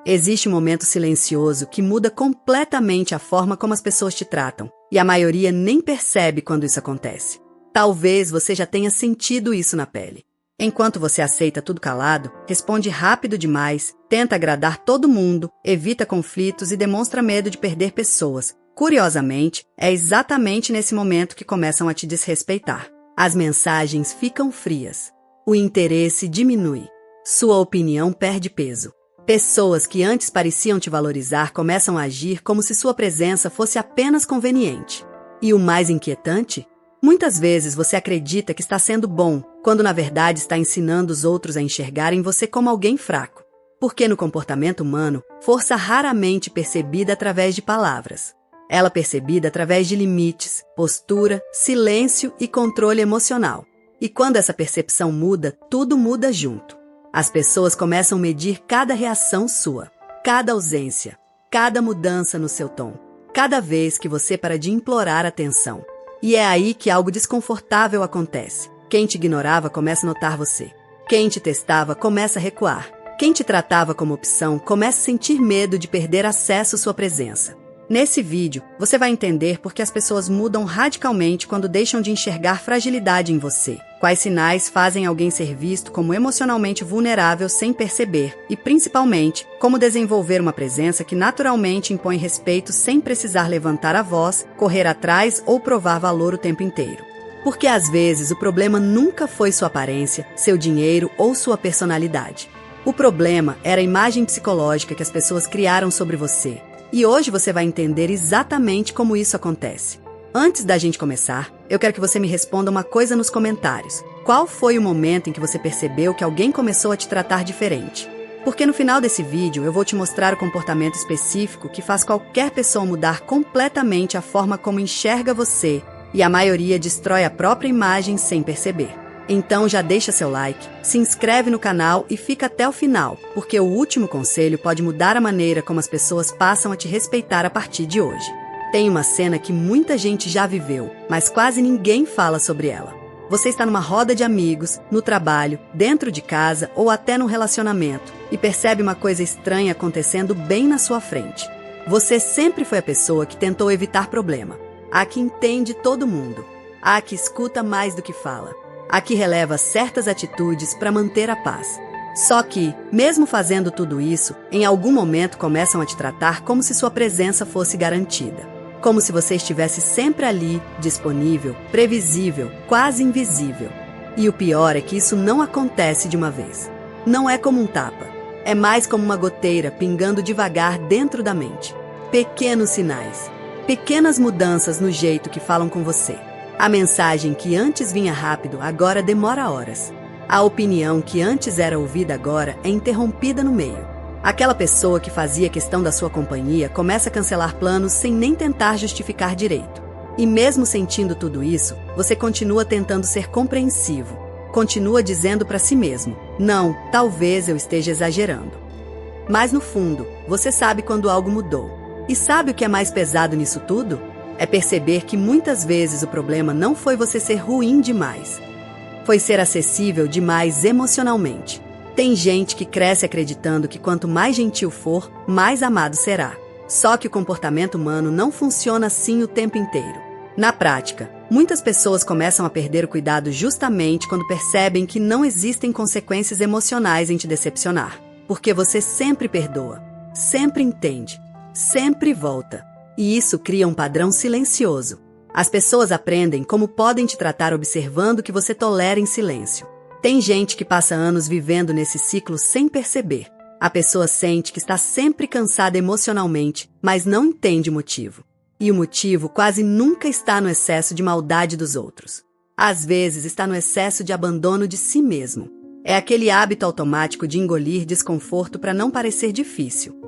Existe um momento silencioso que muda completamente a forma como as pessoas te tratam, e a maioria nem percebe quando isso acontece. Talvez você já tenha sentido isso na pele. Enquanto você aceita tudo calado, responde rápido demais, tenta agradar todo mundo, evita conflitos e demonstra medo de perder pessoas. Curiosamente, é exatamente nesse momento que começam a te desrespeitar. As mensagens ficam frias. O interesse diminui. Sua opinião perde peso. Pessoas que antes pareciam te valorizar começam a agir como se sua presença fosse apenas conveniente. E o mais inquietante? Muitas vezes você acredita que está sendo bom, quando na verdade está ensinando os outros a enxergarem você como alguém fraco. Porque no comportamento humano, força raramente percebida através de palavras. Ela é percebida através de limites, postura, silêncio e controle emocional. E quando essa percepção muda, tudo muda junto. As pessoas começam a medir cada reação sua, cada ausência, cada mudança no seu tom, cada vez que você para de implorar atenção. E é aí que algo desconfortável acontece. Quem te ignorava começa a notar você. Quem te testava começa a recuar. Quem te tratava como opção começa a sentir medo de perder acesso à sua presença. Nesse vídeo, você vai entender por que as pessoas mudam radicalmente quando deixam de enxergar fragilidade em você. Quais sinais fazem alguém ser visto como emocionalmente vulnerável sem perceber e, principalmente, como desenvolver uma presença que naturalmente impõe respeito sem precisar levantar a voz, correr atrás ou provar valor o tempo inteiro. Porque às vezes o problema nunca foi sua aparência, seu dinheiro ou sua personalidade. O problema era a imagem psicológica que as pessoas criaram sobre você. E hoje você vai entender exatamente como isso acontece. Antes da gente começar, eu quero que você me responda uma coisa nos comentários. Qual foi o momento em que você percebeu que alguém começou a te tratar diferente? Porque no final desse vídeo eu vou te mostrar o comportamento específico que faz qualquer pessoa mudar completamente a forma como enxerga você, e a maioria destrói a própria imagem sem perceber. Então já deixa seu like, se inscreve no canal e fica até o final, porque o último conselho pode mudar a maneira como as pessoas passam a te respeitar a partir de hoje. Tem uma cena que muita gente já viveu, mas quase ninguém fala sobre ela. Você está numa roda de amigos, no trabalho, dentro de casa ou até num relacionamento e percebe uma coisa estranha acontecendo bem na sua frente. Você sempre foi a pessoa que tentou evitar problema, a que entende todo mundo, a que escuta mais do que fala. A que releva certas atitudes para manter a paz. Só que, mesmo fazendo tudo isso, em algum momento começam a te tratar como se sua presença fosse garantida. Como se você estivesse sempre ali, disponível, previsível, quase invisível. E o pior é que isso não acontece de uma vez. Não é como um tapa. É mais como uma goteira pingando devagar dentro da mente. Pequenos sinais. Pequenas mudanças no jeito que falam com você. A mensagem que antes vinha rápido, agora demora horas. A opinião que antes era ouvida agora é interrompida no meio. Aquela pessoa que fazia questão da sua companhia começa a cancelar planos sem nem tentar justificar direito. E mesmo sentindo tudo isso, você continua tentando ser compreensivo. Continua dizendo para si mesmo, não, talvez eu esteja exagerando. Mas no fundo, você sabe quando algo mudou. E sabe o que é mais pesado nisso tudo? É perceber que muitas vezes o problema não foi você ser ruim demais. Foi ser acessível demais emocionalmente. Tem gente que cresce acreditando que quanto mais gentil for, mais amado será. Só que o comportamento humano não funciona assim o tempo inteiro. Na prática, muitas pessoas começam a perder o cuidado justamente quando percebem que não existem consequências emocionais em te decepcionar. Porque você sempre perdoa, sempre entende, sempre volta. E isso cria um padrão silencioso. As pessoas aprendem como podem te tratar observando que você tolera em silêncio. Tem gente que passa anos vivendo nesse ciclo sem perceber. A pessoa sente que está sempre cansada emocionalmente, mas não entende o motivo. E o motivo quase nunca está no excesso de maldade dos outros. Às vezes está no excesso de abandono de si mesmo. É aquele hábito automático de engolir desconforto para não parecer difícil.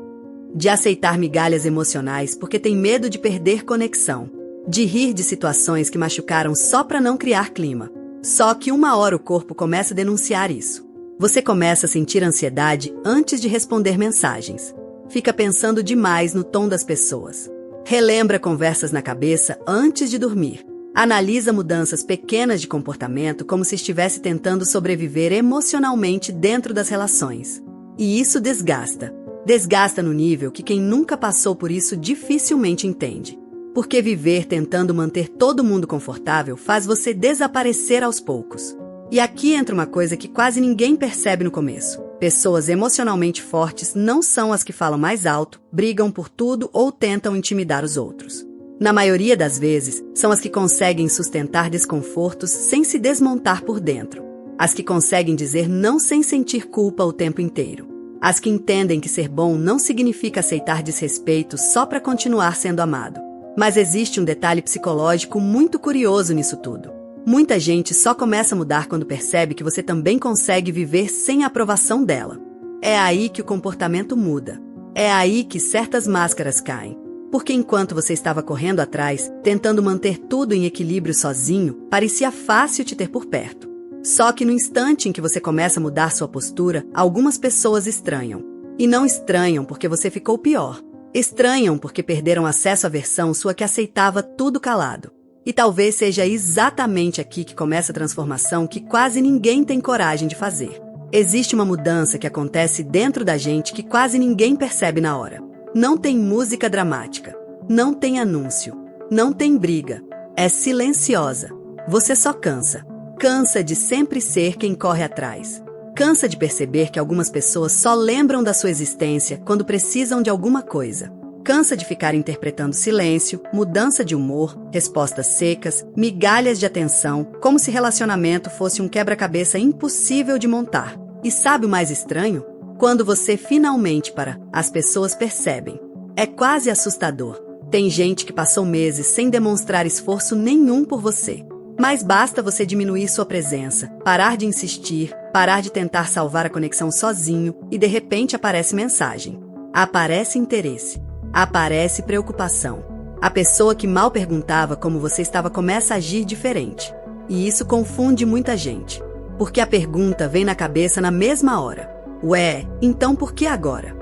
De aceitar migalhas emocionais porque tem medo de perder conexão. De rir de situações que machucaram só para não criar clima. Só que uma hora o corpo começa a denunciar isso. Você começa a sentir ansiedade antes de responder mensagens. Fica pensando demais no tom das pessoas. Relembra conversas na cabeça antes de dormir. Analisa mudanças pequenas de comportamento como se estivesse tentando sobreviver emocionalmente dentro das relações. E isso desgasta. Desgasta no nível que quem nunca passou por isso dificilmente entende. Porque viver tentando manter todo mundo confortável faz você desaparecer aos poucos. E aqui entra uma coisa que quase ninguém percebe no começo. Pessoas emocionalmente fortes não são as que falam mais alto, brigam por tudo ou tentam intimidar os outros. Na maioria das vezes, são as que conseguem sustentar desconfortos sem se desmontar por dentro. As que conseguem dizer não sem sentir culpa o tempo inteiro. As que entendem que ser bom não significa aceitar desrespeito só para continuar sendo amado. Mas existe um detalhe psicológico muito curioso nisso tudo. Muita gente só começa a mudar quando percebe que você também consegue viver sem a aprovação dela. É aí que o comportamento muda. É aí que certas máscaras caem. Porque enquanto você estava correndo atrás, tentando manter tudo em equilíbrio sozinho, parecia fácil te ter por perto. Só que no instante em que você começa a mudar sua postura, algumas pessoas estranham. E não estranham porque você ficou pior. Estranham porque perderam acesso à versão sua que aceitava tudo calado. E talvez seja exatamente aqui que começa a transformação que quase ninguém tem coragem de fazer. Existe uma mudança que acontece dentro da gente que quase ninguém percebe na hora. Não tem música dramática. Não tem anúncio. Não tem briga. É silenciosa. Você só cansa. Cansa de sempre ser quem corre atrás. Cansa de perceber que algumas pessoas só lembram da sua existência quando precisam de alguma coisa. Cansa de ficar interpretando silêncio, mudança de humor, respostas secas, migalhas de atenção, como se relacionamento fosse um quebra-cabeça impossível de montar. E sabe o mais estranho? Quando você finalmente para, as pessoas percebem. É quase assustador. Tem gente que passou meses sem demonstrar esforço nenhum por você. Mas basta você diminuir sua presença, parar de insistir, parar de tentar salvar a conexão sozinho e de repente aparece mensagem. Aparece interesse. Aparece preocupação. A pessoa que mal perguntava como você estava começa a agir diferente. E isso confunde muita gente. Porque a pergunta vem na cabeça na mesma hora. Ué, então por que agora?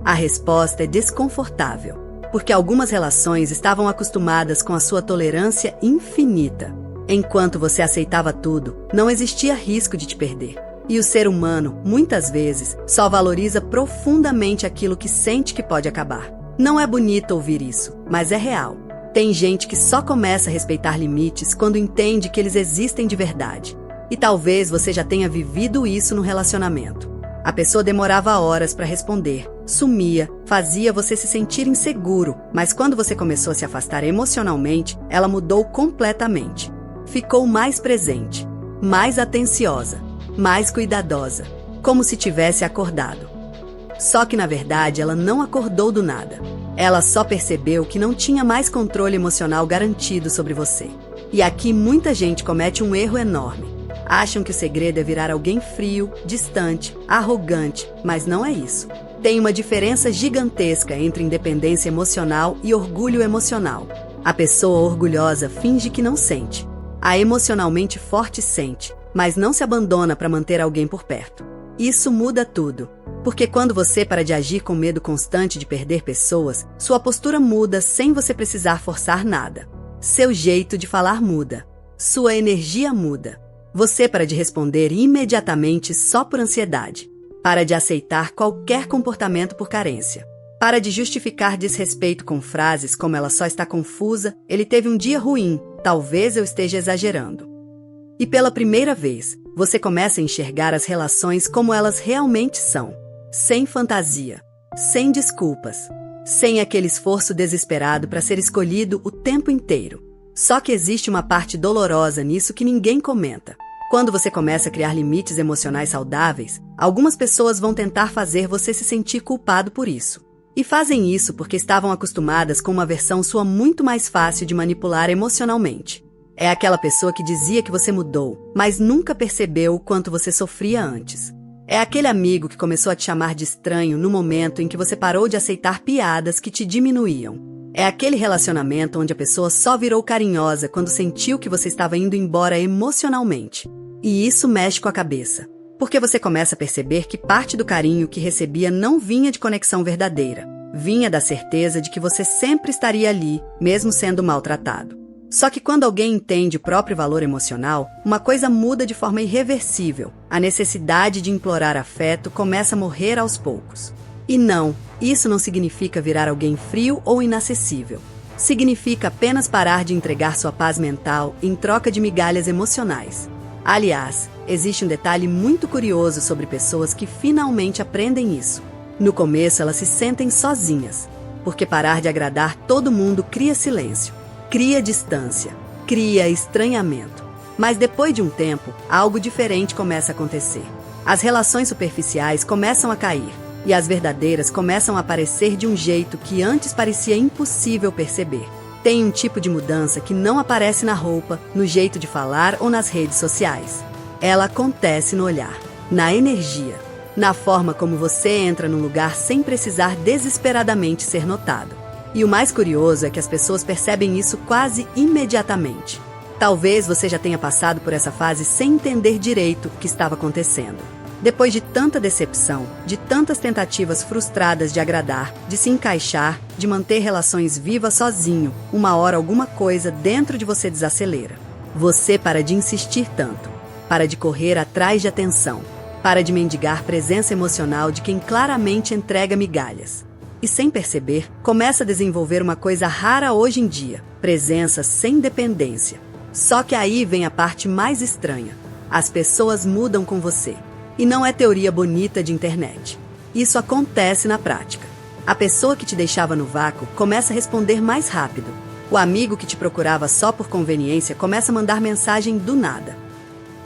A resposta é desconfortável. Porque algumas relações estavam acostumadas com a sua tolerância infinita. Enquanto você aceitava tudo, não existia risco de te perder. E o ser humano, muitas vezes, só valoriza profundamente aquilo que sente que pode acabar. Não é bonito ouvir isso, mas é real. Tem gente que só começa a respeitar limites quando entende que eles existem de verdade. E talvez você já tenha vivido isso no relacionamento. A pessoa demorava horas para responder, sumia, fazia você se sentir inseguro, mas quando você começou a se afastar emocionalmente, ela mudou completamente. Ficou mais presente, mais atenciosa, mais cuidadosa, como se tivesse acordado. Só que, na verdade, ela não acordou do nada. Ela só percebeu que não tinha mais controle emocional garantido sobre você. E aqui muita gente comete um erro enorme. Acham que o segredo é virar alguém frio, distante, arrogante, mas não é isso. Tem uma diferença gigantesca entre independência emocional e orgulho emocional. A pessoa orgulhosa finge que não sente. A emocionalmente forte sente, mas não se abandona para manter alguém por perto. Isso muda tudo, porque quando você para de agir com medo constante de perder pessoas, sua postura muda sem você precisar forçar nada. Seu jeito de falar muda. Sua energia muda. Você para de responder imediatamente só por ansiedade. Para de aceitar qualquer comportamento por carência. Para de justificar desrespeito com frases como ela só está confusa, ele teve um dia ruim, talvez eu esteja exagerando. E pela primeira vez, você começa a enxergar as relações como elas realmente são. Sem fantasia, sem desculpas, sem aquele esforço desesperado para ser escolhido o tempo inteiro. Só que existe uma parte dolorosa nisso que ninguém comenta. Quando você começa a criar limites emocionais saudáveis, algumas pessoas vão tentar fazer você se sentir culpado por isso. E fazem isso porque estavam acostumadas com uma versão sua muito mais fácil de manipular emocionalmente. É aquela pessoa que dizia que você mudou, mas nunca percebeu o quanto você sofria antes. É aquele amigo que começou a te chamar de estranho no momento em que você parou de aceitar piadas que te diminuíam. É aquele relacionamento onde a pessoa só virou carinhosa quando sentiu que você estava indo embora emocionalmente. E isso mexe com a cabeça. Porque você começa a perceber que parte do carinho que recebia não vinha de conexão verdadeira. Vinha da certeza de que você sempre estaria ali, mesmo sendo maltratado. Só que quando alguém entende o próprio valor emocional, uma coisa muda de forma irreversível. A necessidade de implorar afeto começa a morrer aos poucos. E não, isso não significa virar alguém frio ou inacessível. Significa apenas parar de entregar sua paz mental em troca de migalhas emocionais. Aliás, existe um detalhe muito curioso sobre pessoas que finalmente aprendem isso. No começo, elas se sentem sozinhas, porque parar de agradar todo mundo cria silêncio, cria distância, cria estranhamento. Mas depois de um tempo, algo diferente começa a acontecer. As relações superficiais começam a cair, e as verdadeiras começam a aparecer de um jeito que antes parecia impossível perceber. Tem um tipo de mudança que não aparece na roupa, no jeito de falar ou nas redes sociais. Ela acontece no olhar, na energia, na forma como você entra num lugar sem precisar desesperadamente ser notado. E o mais curioso é que as pessoas percebem isso quase imediatamente. Talvez você já tenha passado por essa fase sem entender direito o que estava acontecendo. Depois de tanta decepção, de tantas tentativas frustradas de agradar, de se encaixar, de manter relações vivas sozinho, uma hora alguma coisa dentro de você desacelera. Você para de insistir tanto, para de correr atrás de atenção, para de mendigar presença emocional de quem claramente entrega migalhas. E sem perceber, começa a desenvolver uma coisa rara hoje em dia, presença sem dependência. Só que aí vem a parte mais estranha. As pessoas mudam com você. E não é teoria bonita de internet. Isso acontece na prática. A pessoa que te deixava no vácuo começa a responder mais rápido. O amigo que te procurava só por conveniência começa a mandar mensagem do nada.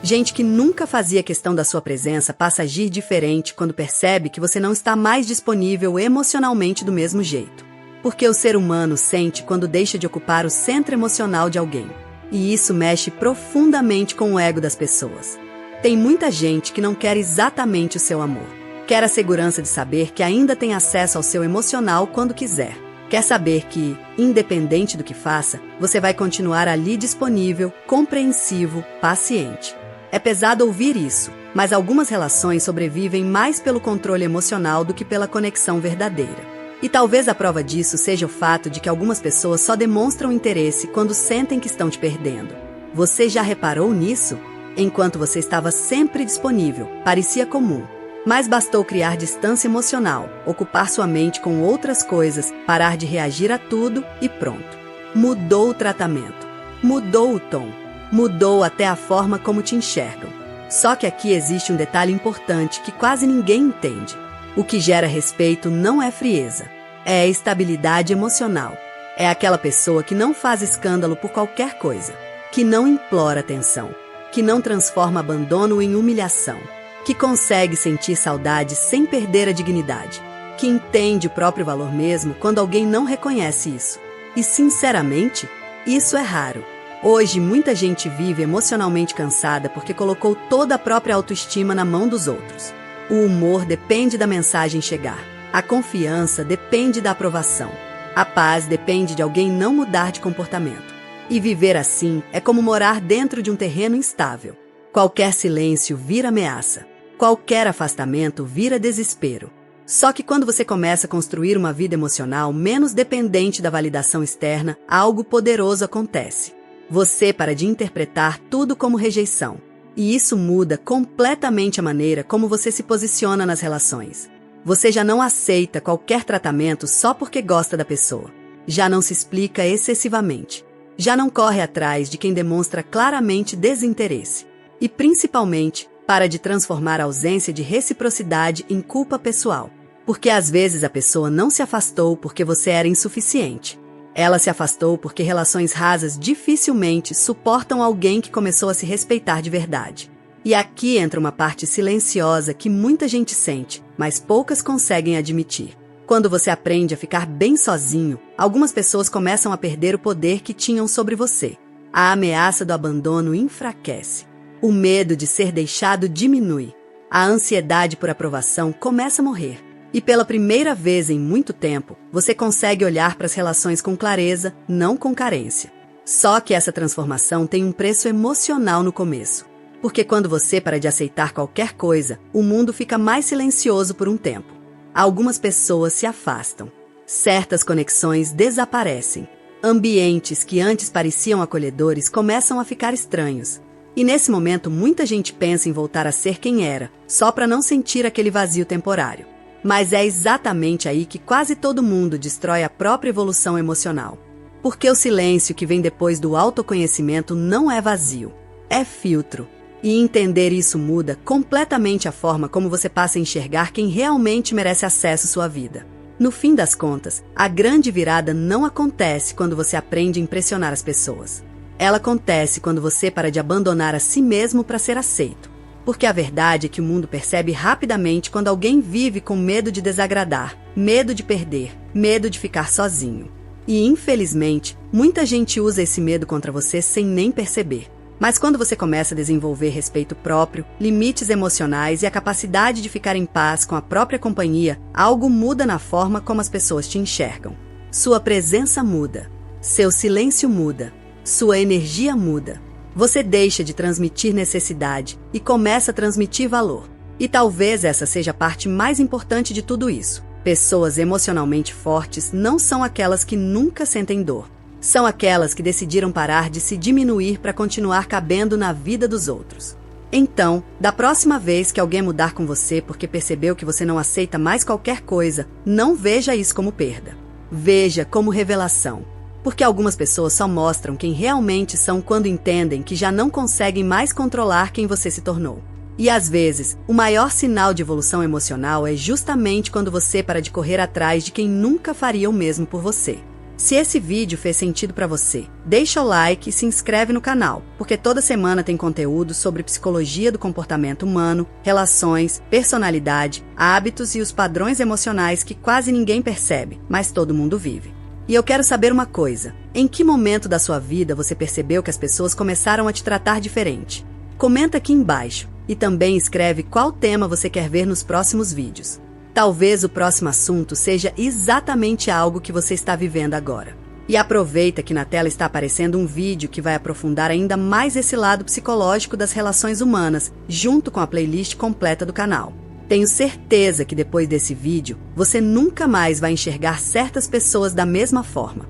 Gente que nunca fazia questão da sua presença passa a agir diferente quando percebe que você não está mais disponível emocionalmente do mesmo jeito. Porque o ser humano sente quando deixa de ocupar o centro emocional de alguém. E isso mexe profundamente com o ego das pessoas. Tem muita gente que não quer exatamente o seu amor. Quer a segurança de saber que ainda tem acesso ao seu emocional quando quiser. Quer saber que, independente do que faça, você vai continuar ali disponível, compreensivo, paciente. É pesado ouvir isso, mas algumas relações sobrevivem mais pelo controle emocional do que pela conexão verdadeira. E talvez a prova disso seja o fato de que algumas pessoas só demonstram interesse quando sentem que estão te perdendo. Você já reparou nisso? Enquanto você estava sempre disponível, parecia comum. Mas bastou criar distância emocional, ocupar sua mente com outras coisas, parar de reagir a tudo e pronto. Mudou o tratamento, mudou o tom, mudou até a forma como te enxergam. Só que aqui existe um detalhe importante que quase ninguém entende. O que gera respeito não é frieza, é a estabilidade emocional. É aquela pessoa que não faz escândalo por qualquer coisa, que não implora atenção, que não transforma abandono em humilhação, que consegue sentir saudade sem perder a dignidade, que entende o próprio valor mesmo quando alguém não reconhece isso. E, sinceramente, isso é raro. Hoje, muita gente vive emocionalmente cansada porque colocou toda a própria autoestima na mão dos outros. O humor depende da mensagem chegar. A confiança depende da aprovação. A paz depende de alguém não mudar de comportamento. E viver assim é como morar dentro de um terreno instável. Qualquer silêncio vira ameaça. Qualquer afastamento vira desespero. Só que quando você começa a construir uma vida emocional menos dependente da validação externa, algo poderoso acontece. Você para de interpretar tudo como rejeição. E isso muda completamente a maneira como você se posiciona nas relações. Você já não aceita qualquer tratamento só porque gosta da pessoa. Já não se explica excessivamente. Já não corre atrás de quem demonstra claramente desinteresse. E, principalmente, para de transformar a ausência de reciprocidade em culpa pessoal. Porque às vezes a pessoa não se afastou porque você era insuficiente. Ela se afastou porque relações rasas dificilmente suportam alguém que começou a se respeitar de verdade. E aqui entra uma parte silenciosa que muita gente sente, mas poucas conseguem admitir. Quando você aprende a ficar bem sozinho, algumas pessoas começam a perder o poder que tinham sobre você. A ameaça do abandono enfraquece. O medo de ser deixado diminui. A ansiedade por aprovação começa a morrer. E pela primeira vez em muito tempo, você consegue olhar para as relações com clareza, não com carência. Só que essa transformação tem um preço emocional no começo. Porque quando você para de aceitar qualquer coisa, o mundo fica mais silencioso por um tempo. Algumas pessoas se afastam. Certas conexões desaparecem. Ambientes que antes pareciam acolhedores começam a ficar estranhos. E nesse momento muita gente pensa em voltar a ser quem era, só para não sentir aquele vazio temporário. Mas é exatamente aí que quase todo mundo destrói a própria evolução emocional. Porque o silêncio que vem depois do autoconhecimento não é vazio, é filtro. E entender isso muda completamente a forma como você passa a enxergar quem realmente merece acesso à sua vida. No fim das contas, a grande virada não acontece quando você aprende a impressionar as pessoas. Ela acontece quando você para de abandonar a si mesmo para ser aceito. Porque a verdade é que o mundo percebe rapidamente quando alguém vive com medo de desagradar, medo de perder, medo de ficar sozinho. E, infelizmente, muita gente usa esse medo contra você sem nem perceber. Mas quando você começa a desenvolver respeito próprio, limites emocionais e a capacidade de ficar em paz com a própria companhia, algo muda na forma como as pessoas te enxergam. Sua presença muda. Seu silêncio muda. Sua energia muda. Você deixa de transmitir necessidade e começa a transmitir valor. E talvez essa seja a parte mais importante de tudo isso. Pessoas emocionalmente fortes não são aquelas que nunca sentem dor. São aquelas que decidiram parar de se diminuir para continuar cabendo na vida dos outros. Então, da próxima vez que alguém mudar com você porque percebeu que você não aceita mais qualquer coisa, não veja isso como perda. Veja como revelação. Porque algumas pessoas só mostram quem realmente são quando entendem que já não conseguem mais controlar quem você se tornou. E às vezes, o maior sinal de evolução emocional é justamente quando você para de correr atrás de quem nunca faria o mesmo por você. Se esse vídeo fez sentido para você, deixa o like e se inscreve no canal, porque toda semana tem conteúdo sobre psicologia do comportamento humano, relações, personalidade, hábitos e os padrões emocionais que quase ninguém percebe, mas todo mundo vive. E eu quero saber uma coisa, em que momento da sua vida você percebeu que as pessoas começaram a te tratar diferente? Comenta aqui embaixo e também escreve qual tema você quer ver nos próximos vídeos. Talvez o próximo assunto seja exatamente algo que você está vivendo agora. E aproveita que na tela está aparecendo um vídeo que vai aprofundar ainda mais esse lado psicológico das relações humanas, junto com a playlist completa do canal. Tenho certeza que depois desse vídeo, você nunca mais vai enxergar certas pessoas da mesma forma.